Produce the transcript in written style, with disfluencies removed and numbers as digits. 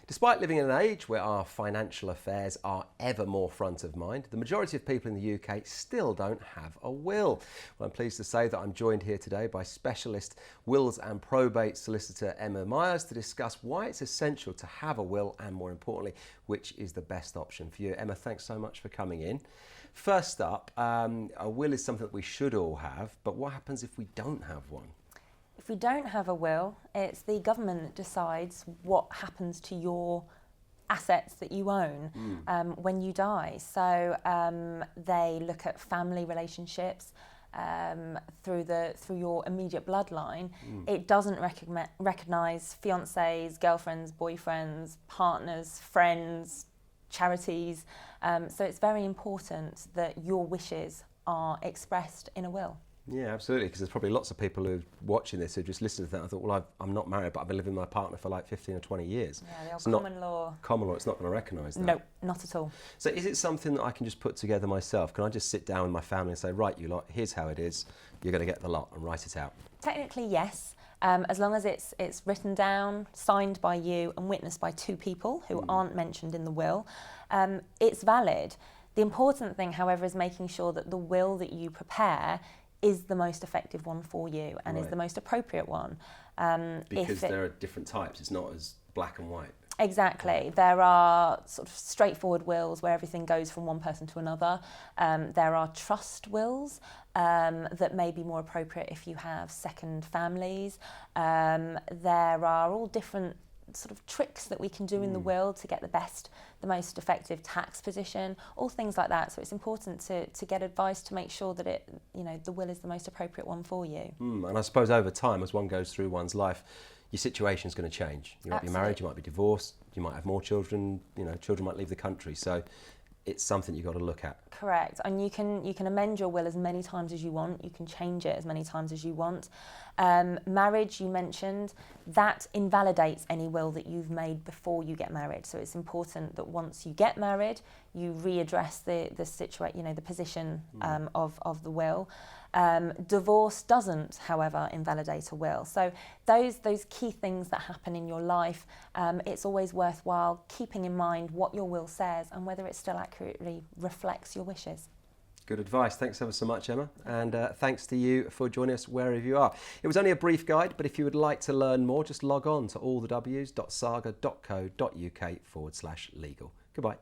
Despite living in an age where our financial affairs are ever more front of mind, the majority of people in the UK still don't have a will. Well, I'm pleased to say that I'm joined here today by specialist wills and probate solicitor Emma Myers to discuss why it's essential to have a will and, more importantly, which is the best option for you. Emma, thanks so much for coming in. First up, a will is something that we should all have, but what happens if we don't have one? If we don't have a will, it's the government that decides what happens to your assets that you own when you die. So they look at family relationships through your immediate bloodline. It doesn't recognise fiancés, girlfriends, boyfriends, partners, friends, charities. So it's very important that your wishes are expressed in a will. Yeah, absolutely, because there's probably lots of people who are watching this who just listen to that and thought, well, I'm not married, but I've been living with my partner for like 15 or 20 years. Yeah, the old common law. Common law, it's not going to recognise that. No, not at all. So is it something that I can just put together myself? Can I just sit down with my family and say, right, you lot, here's how it is, you're going to get the lot, and write it out? Technically, yes. As long as it's written down, signed by you and witnessed by two people who aren't mentioned in the will, it's valid. The important thing, however, is making sure that the will that you prepare is the most effective one for you and is the most appropriate one. Because there are different types, it's not as black and white. Exactly. There are sort of straightforward wills where everything goes from one person to another. There are trust wills that may be more appropriate if you have second families. There are all different sort of tricks that we can do in the will to get the most effective tax position, all things like that. So it's important to get advice to make sure that the will is the most appropriate one for you. And I suppose over time, as one goes through one's life, your situation is going to change. You might be married, you might be divorced, you might have more children, children might leave the country. So it's something you've got to look at. Correct. And you can amend your will as many times as you want. You can change it as many times as you want. Marriage, you mentioned, that invalidates any will that you've made before you get married. So it's important that once you get married, you readdress the position of the will. Divorce doesn't, however, invalidate a will. So those key things that happen in your life, it's always worthwhile keeping in mind what your will says and whether it still accurately reflects your wishes. Good advice. Thanks ever so much, Emma. And thanks to you for joining us wherever you are. It was only a brief guide, but if you would like to learn more, just log on to allthews.saga.co.uk/legal. Goodbye.